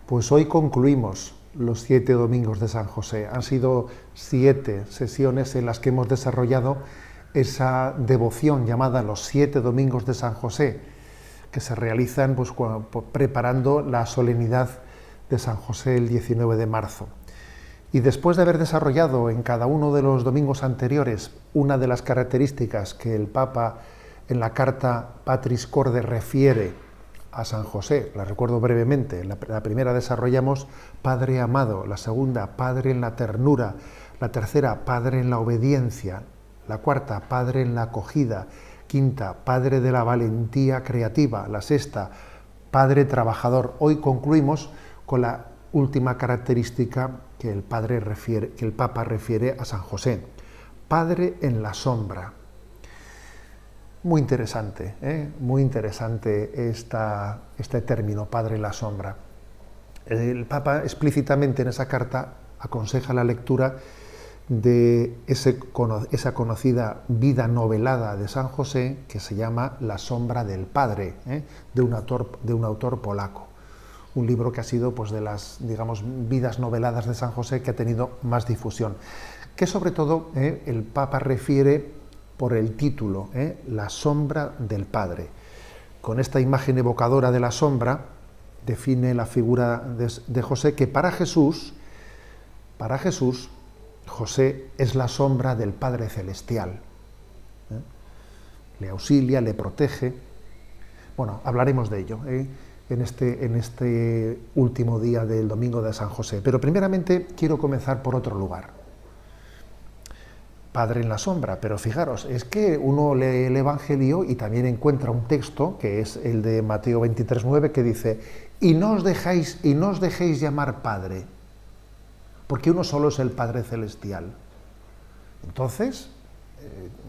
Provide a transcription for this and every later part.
Pues hoy concluimos los 7 domingos de San José. Han sido 7 sesiones en las que hemos desarrollado esa devoción llamada los 7 domingos de San José, que se realizan pues, preparando la solemnidad de San José el 19 de marzo. Y después de haber desarrollado en cada uno de los domingos anteriores una de las características que el Papa en la carta Patris Corde refiere a San José, la recuerdo brevemente. La primera desarrollamos Padre amado, la segunda Padre en la ternura, la tercera Padre en la obediencia, la cuarta Padre en la acogida, quinta Padre de la valentía creativa, la sexta Padre trabajador. Hoy concluimos con la última característica que el Papa refiere a San José, Padre en la sombra. Muy interesante, muy interesante este término, Padre en la sombra. El Papa explícitamente en esa carta aconseja la lectura de esa conocida vida novelada de San José que se llama La sombra del Padre, de un autor polaco. Un libro que ha sido pues, de las, digamos, vidas noveladas de San José que ha tenido más difusión. Que sobre todo el Papa refiere por el título, La sombra del Padre. Con esta imagen evocadora de la sombra, define la figura de José, que para Jesús, José es la sombra del Padre Celestial. Le auxilia, le protege. Bueno, hablaremos de ello en este último día del Domingo de San José. Pero primeramente quiero comenzar por otro lugar. Padre en la sombra, pero fijaros, es que uno lee el Evangelio y también encuentra un texto, que es el de Mateo 23:9, que dice, y no os dejéis llamar Padre, porque uno solo es el Padre Celestial. Entonces,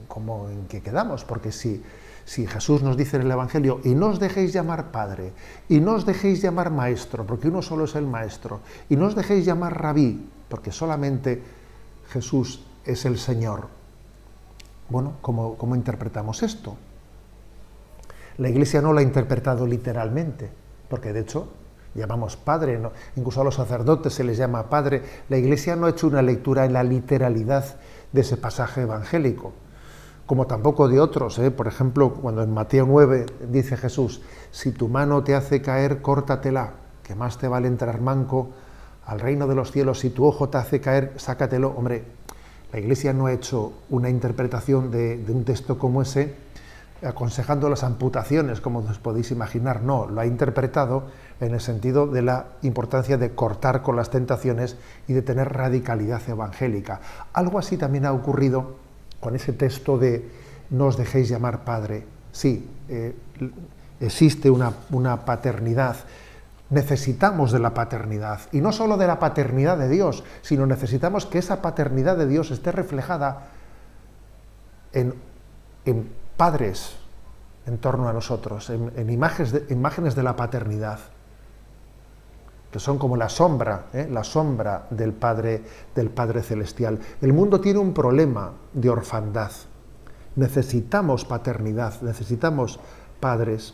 ¿cómo en qué quedamos? Porque si Jesús nos dice en el Evangelio, y no os dejéis llamar Padre, y no os dejéis llamar Maestro, porque uno solo es el Maestro, y no os dejéis llamar Rabí, porque solamente Jesús es el Señor. Bueno, ¿cómo interpretamos esto? La Iglesia no lo ha interpretado literalmente, porque de hecho llamamos Padre, ¿no? Incluso a los sacerdotes se les llama Padre. La Iglesia no ha hecho una lectura en la literalidad de ese pasaje evangélico, como tampoco de otros. Por ejemplo, cuando en Mateo 9 dice Jesús, si tu mano te hace caer, córtatela, que más te vale entrar manco al reino de los cielos, si tu ojo te hace caer, sácatelo. Hombre, la Iglesia no ha hecho una interpretación de un texto como ese aconsejando las amputaciones, como os podéis imaginar. No, lo ha interpretado en el sentido de la importancia de cortar con las tentaciones y de tener radicalidad evangélica. Algo así también ha ocurrido con ese texto de no os dejéis llamar Padre. Sí, existe una paternidad. Necesitamos de la paternidad, y no solo de la paternidad de Dios, sino necesitamos que esa paternidad de Dios esté reflejada en padres en torno a nosotros, en imágenes de la paternidad, que son como la sombra del Padre Celestial. El mundo tiene un problema de orfandad. Necesitamos paternidad, necesitamos padres.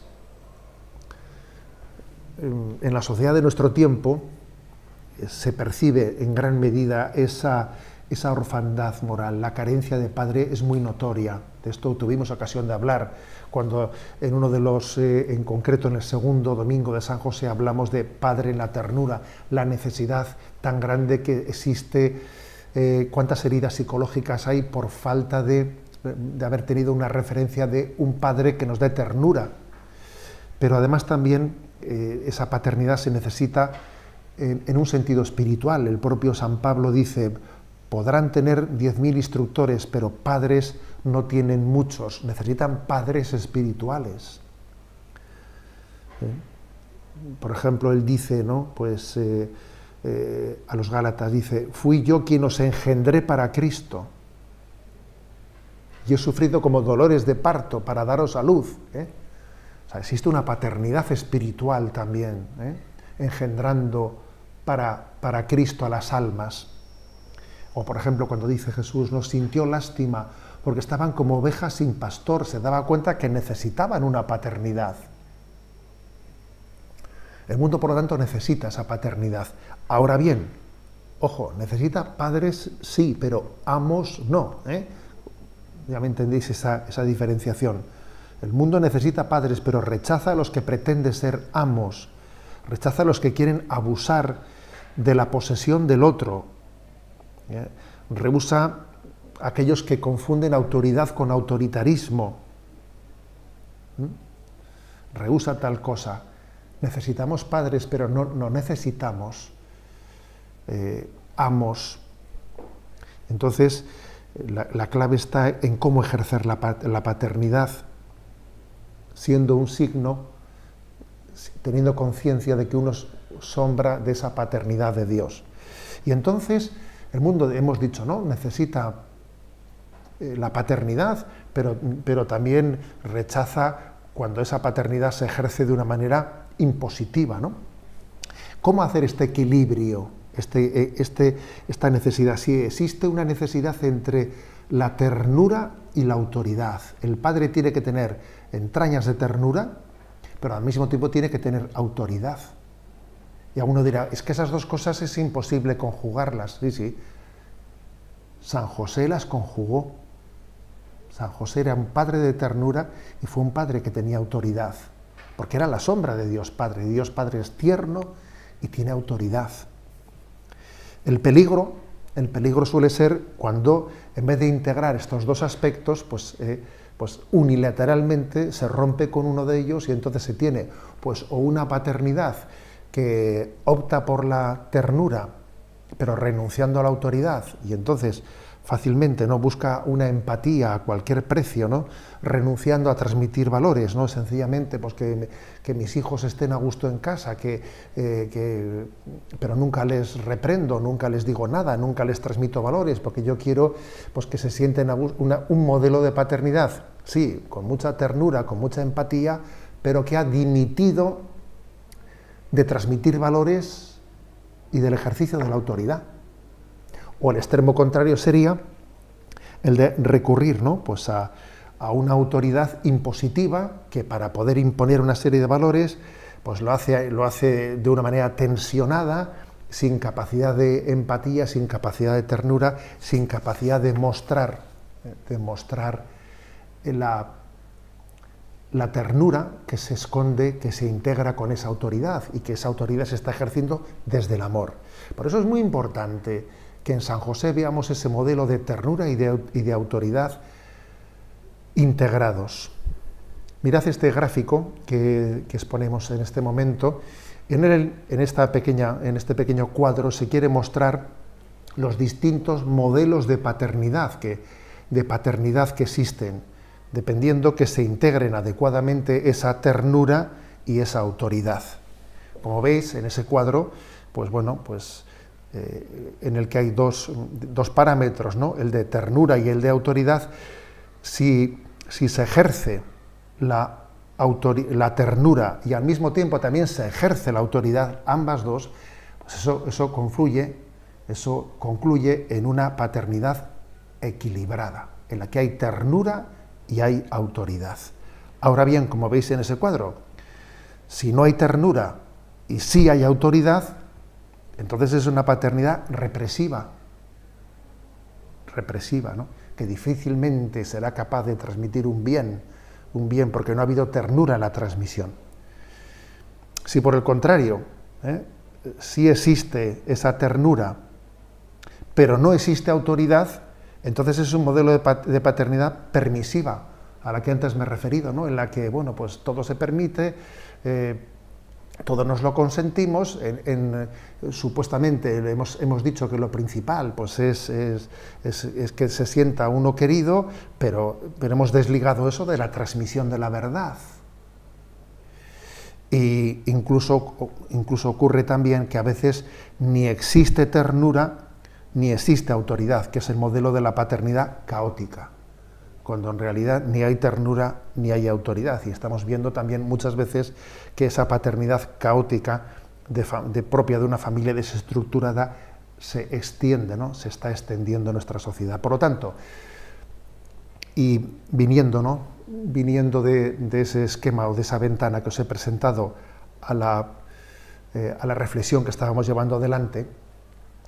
En la sociedad de nuestro tiempo se percibe en gran medida esa orfandad moral. La carencia de padre es muy notoria. De esto tuvimos ocasión de hablar cuando en uno de los, en concreto en el segundo domingo de San José, hablamos de Padre en la ternura, la necesidad tan grande que existe, cuántas heridas psicológicas hay por falta de haber tenido una referencia de un padre que nos dé ternura. Pero además también esa paternidad se necesita en un sentido espiritual. El propio San Pablo dice, podrán tener 10.000 instructores, pero padres no tienen muchos. Necesitan padres espirituales. Por ejemplo, él dice, ¿no? Pues a los Gálatas dice, fui yo quien os engendré para Cristo, y he sufrido como dolores de parto para daros a luz. O sea, existe una paternidad espiritual también, engendrando para Cristo a las almas. O por ejemplo, cuando dice Jesús, nos sintió lástima porque estaban como ovejas sin pastor, se daba cuenta que necesitaban una paternidad. El mundo, por lo tanto, necesita esa paternidad. Ahora bien, ojo, necesita padres sí, pero amos no, ¿eh? Ya me entendéis esa diferenciación. El mundo necesita padres, pero rechaza a los que pretenden ser amos, rechaza a los que quieren abusar de la posesión del otro, ¿eh? Rehúsa a aquellos que confunden autoridad con autoritarismo. Rehúsa tal cosa. Necesitamos padres, pero no necesitamos amos. Entonces, la clave está en cómo ejercer la paternidad, siendo un signo, teniendo conciencia de que uno es sombra de esa paternidad de Dios. Y entonces, el mundo, hemos dicho, ¿no?, necesita la paternidad, pero también rechaza cuando esa paternidad se ejerce de una manera impositiva, ¿no? ¿Cómo hacer este equilibrio, esta necesidad? Si existe una necesidad entre la ternura y la autoridad. El padre tiene que tener entrañas de ternura, pero al mismo tiempo tiene que tener autoridad. Y alguno dirá, es que esas dos cosas es imposible conjugarlas. Sí, sí. San José las conjugó. San José era un padre de ternura y fue un padre que tenía autoridad, porque era la sombra de Dios Padre. Dios Padre es tierno y tiene autoridad. El peligro suele ser cuando, en vez de integrar estos dos aspectos, pues unilateralmente se rompe con uno de ellos y entonces se tiene pues o una paternidad que opta por la ternura, pero renunciando a la autoridad, y entonces fácilmente no busca una empatía a cualquier precio, ¿no?, renunciando a transmitir valores, ¿no?, sencillamente pues que mis hijos estén a gusto en casa, pero nunca les reprendo, nunca les digo nada, nunca les transmito valores, porque yo quiero pues que se sienten a gusto, un modelo de paternidad, sí, con mucha ternura, con mucha empatía, pero que ha dimitido de transmitir valores y del ejercicio de la autoridad. O el extremo contrario sería el de recurrir, ¿no?, pues a una autoridad impositiva que, para poder imponer una serie de valores, pues lo hace de una manera tensionada, sin capacidad de empatía, sin capacidad de ternura, sin capacidad de mostrar la ternura que se esconde, que se integra con esa autoridad, y que esa autoridad se está ejerciendo desde el amor. Por eso es muy importante que en San José veamos ese modelo de ternura y de autoridad integrados. Mirad este gráfico que exponemos en este momento. En este pequeño cuadro se quiere mostrar los distintos modelos de paternidad que existen, dependiendo que se integren adecuadamente esa ternura y esa autoridad. Como veis en ese cuadro, en el que hay dos parámetros, ¿no?, el de ternura y el de autoridad. Si se ejerce la ternura y al mismo tiempo también se ejerce la autoridad, ambas dos, pues eso concluye en una paternidad equilibrada, en la que hay ternura y hay autoridad. Ahora bien, como veis en ese cuadro, si no hay ternura y sí hay autoridad, entonces es una paternidad represiva, ¿no?, que difícilmente será capaz de transmitir un bien, porque no ha habido ternura en la transmisión. Si por el contrario, sí existe esa ternura, pero no existe autoridad, entonces es un modelo de paternidad permisiva, a la que antes me he referido, ¿no?, en la que pues todo se permite, todo nos lo consentimos, supuestamente hemos dicho que lo principal pues es que se sienta uno querido, pero hemos desligado eso de la transmisión de la verdad. Y incluso ocurre también que a veces ni existe ternura ni existe autoridad, que es el modelo de la paternidad caótica, cuando en realidad ni hay ternura ni hay autoridad. Y estamos viendo también muchas veces que esa paternidad caótica propia de una familia desestructurada se extiende, ¿no?, se está extendiendo en nuestra sociedad. Por lo tanto, y viniendo de ese esquema o de esa ventana que os he presentado a a la reflexión que estábamos llevando adelante,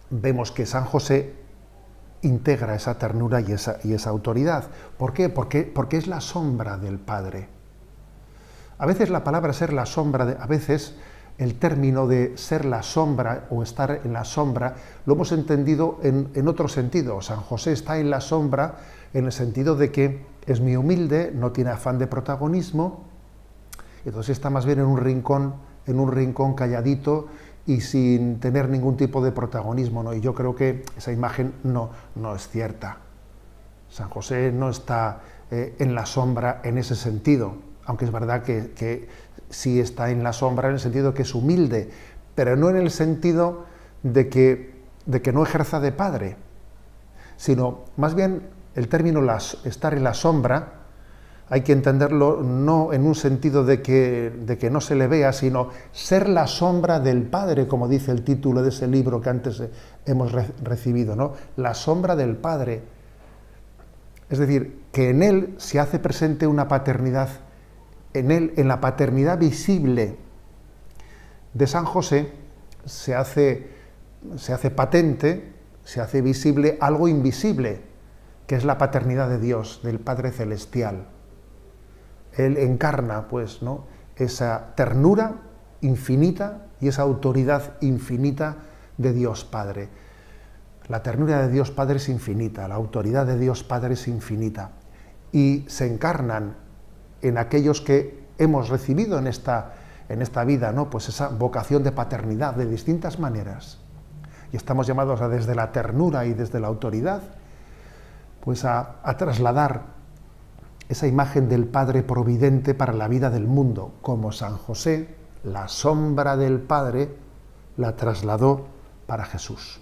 vemos que San José integra esa ternura y esa autoridad. ¿Por qué? Porque es la sombra del Padre. A veces la palabra ser la sombra, a veces el término de ser la sombra o estar en la sombra lo hemos entendido en otro sentido. San José está en la sombra en el sentido de que es muy humilde, no tiene afán de protagonismo, entonces está más bien en un rincón calladito y sin tener ningún tipo de protagonismo, ¿no? Y yo creo que esa imagen no es cierta. San José no está en la sombra en ese sentido, aunque es verdad que sí está en la sombra en el sentido de que es humilde, pero no en el sentido de que no ejerza de padre, sino más bien el término estar en la sombra hay que entenderlo no en un sentido de que no se le vea, sino ser la sombra del Padre, como dice el título de ese libro que antes hemos recibido, ¿no? La sombra del Padre. Es decir, que en él se hace presente una paternidad, en la paternidad visible de San José se hace patente, se hace visible algo invisible, que es la paternidad de Dios, del Padre Celestial. Él encarna, pues, ¿no?, esa ternura infinita y esa autoridad infinita de Dios Padre. La ternura de Dios Padre es infinita, la autoridad de Dios Padre es infinita. Y se encarnan en aquellos que hemos recibido en esta vida, ¿no?, pues esa vocación de paternidad de distintas maneras. Y estamos llamados desde la ternura y desde la autoridad, pues a trasladar esa imagen del Padre providente para la vida del mundo, como San José, la sombra del Padre, la trasladó para Jesús.